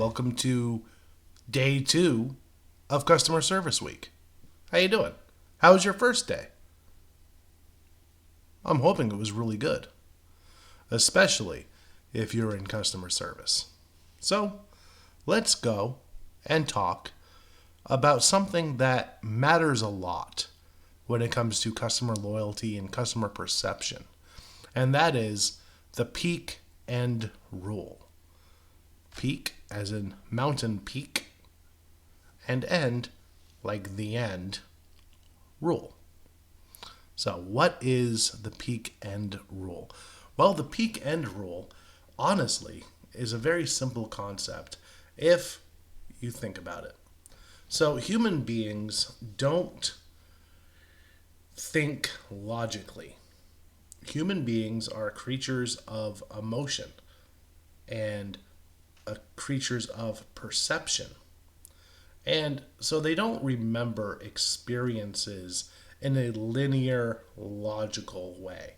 welcome to day 2 of Customer Service Week. How you doing? How was your first day? I'm hoping it was really good, especially if you're in customer service. So, let's go and talk about something that matters a lot when it comes to customer loyalty and customer perception, and that is the peak end rule. Peak as in mountain peak, and end like the end rule. So, what is the peak end rule? Well, the peak end rule, honestly, is a very simple concept if you think about it. So, human beings don't think logically. Human beings are creatures of emotion and creatures of perception. And so they don't remember experiences in a linear, logical way.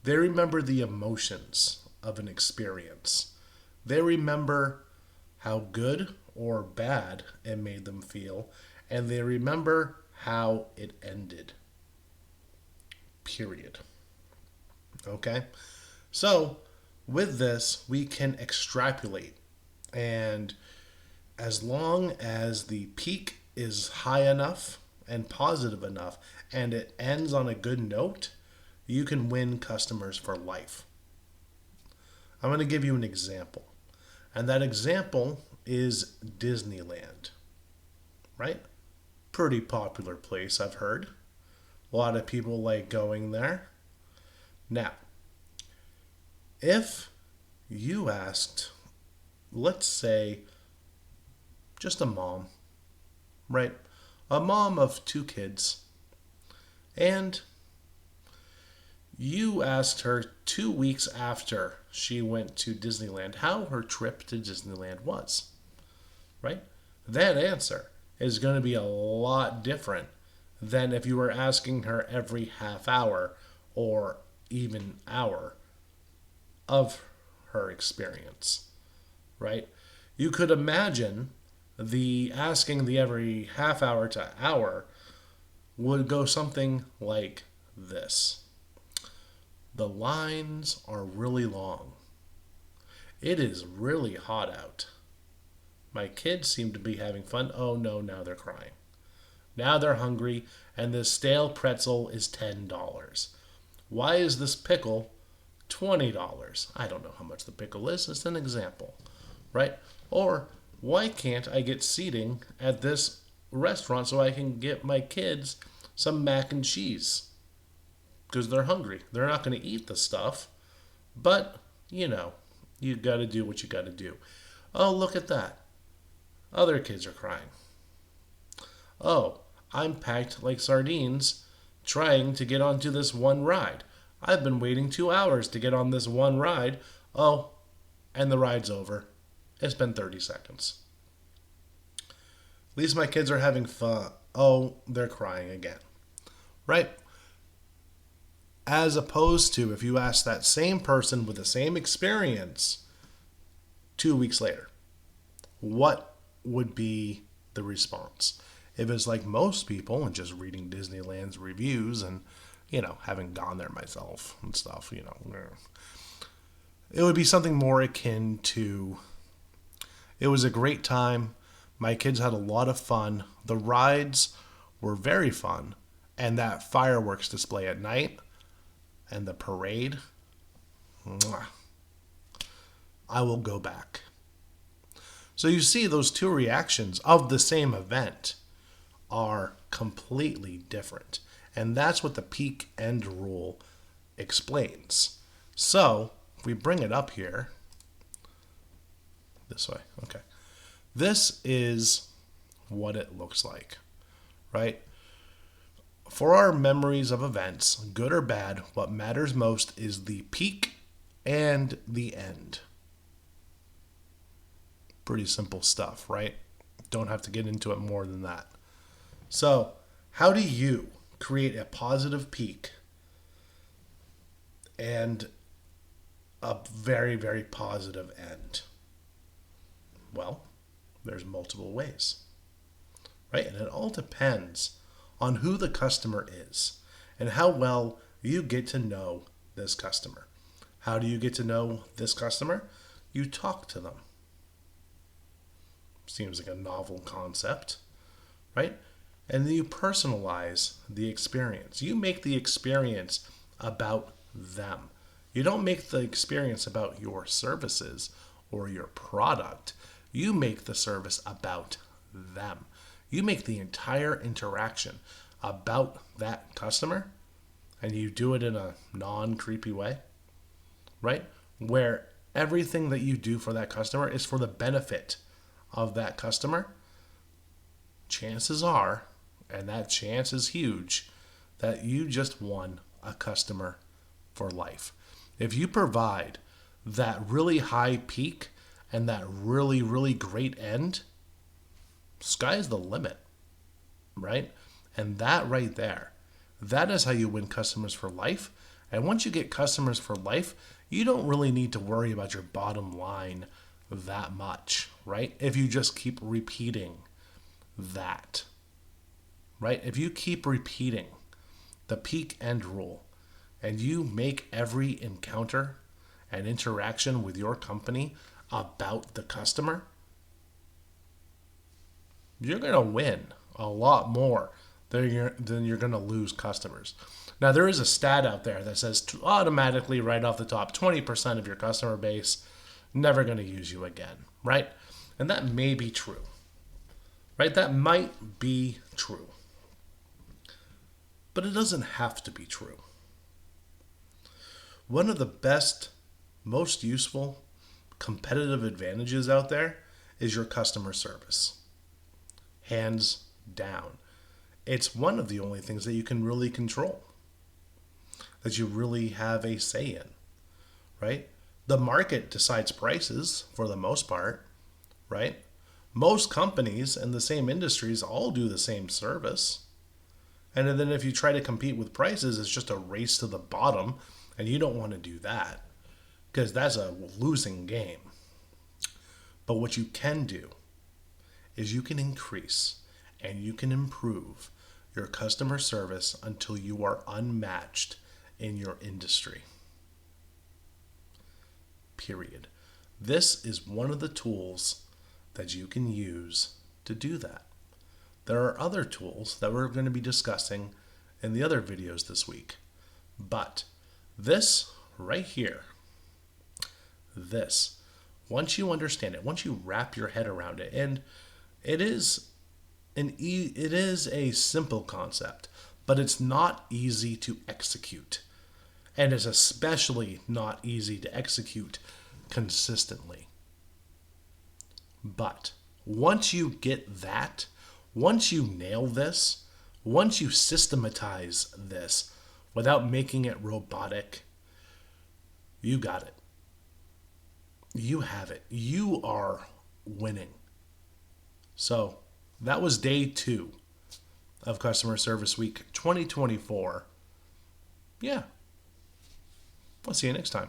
They remember the emotions of an experience. They remember how good or bad it made them feel, and they remember how it ended. Period. Okay? So, with this, we can extrapolate. And as long as the peak is high enough and positive enough and it ends on a good note, you can win customers for life. I'm going to give you an example. And that example is Disneyland, right? Pretty popular place, I've heard. A lot of people like going there. Now, if you asked, let's say, just a mom, right? A mom of 2 kids, and you asked her 2 weeks after she went to Disneyland how her trip to Disneyland was, right? That answer is going to be a lot different than if you were asking her every half hour or even hour of her experience, right? You could imagine the asking the every half hour to hour would go something like this. The lines are really long. It is really hot out. My kids seem to be having fun. Oh no, now they're crying. Now they're hungry, and this stale pretzel is $10. Why is this pickle $20? I don't know how much the pickle is. It's an example, right? Or why can't I get seating at this restaurant so I can get my kids some mac and cheese? Because they're hungry. They're not going to eat the stuff, but, you got to do what you got to do. Oh, look at that. Other kids are crying. Oh, I'm packed like sardines trying to get onto this one ride. I've been waiting 2 hours to get on this one ride. Oh, and the ride's over. It's been 30 seconds. At least my kids are having fun. Oh, they're crying again. Right? As opposed to if you ask that same person with the same experience 2 weeks later, what would be the response? If it's like most people and just reading Disneyland's reviews and, having gone there myself and stuff, it would be something more akin to, it was a great time. My kids had a lot of fun. The rides were very fun. And that fireworks display at night and the parade, mwah, I will go back. So you see, those 2 reactions of the same event are completely different. And that's what the peak end rule explains. So, if we bring it up here, this way, okay. This is what it looks like, right? For our memories of events, good or bad, what matters most is the peak and the end. Pretty simple stuff, right? Don't have to get into it more than that. So, how do you create a positive peak and a very, very positive end? Well, there's multiple ways, right? And it all depends on who the customer is and how well you get to know this customer. How do you get to know this customer? You talk to them. Seems like a novel concept, right? And then you personalize the experience. You make the experience about them. You don't make the experience about your services or your product. You make the service about them. You make the entire interaction about that customer, and you do it in a non-creepy way, right? Where everything that you do for that customer is for the benefit of that customer. Chances are, and that chance is huge, that you just won a customer for life. If you provide that really high peak and that really, really great end, sky's the limit, right? And that right there, that is how you win customers for life. And once you get customers for life, you don't really need to worry about your bottom line that much, right? If you just keep repeating that, right? If you keep repeating the peak end rule and you make every encounter and interaction with your company about the customer, you're going to win a lot more than you're going to lose customers. Now, there is a stat out there that says automatically right off the top, 20% of your customer base never going to use you again, right? And that may be true, right? That might be true. But it doesn't have to be true. One of the best, most useful competitive advantages out there is your customer service. Hands down. It's one of the only things that you can really control, that you really have a say in, right? The market decides prices for the most part, right? Most companies in the same industries all do the same service. And then if you try to compete with prices, it's just a race to the bottom, and you don't want to do that because that's a losing game. But what you can do is you can increase and you can improve your customer service until you are unmatched in your industry. Period. This is one of the tools that you can use to do that. There are other tools that we're going to be discussing in the other videos this week. But this right here, this, once you understand it, once you wrap your head around it, and it is a simple concept, but it's not easy to execute. And it's especially not easy to execute consistently. But once you get that, once you nail this, once you systematize this without making it robotic, you got it. You have it. You are winning. So that was day 2 of Customer Service Week 2024. Yeah. I'll see you next time.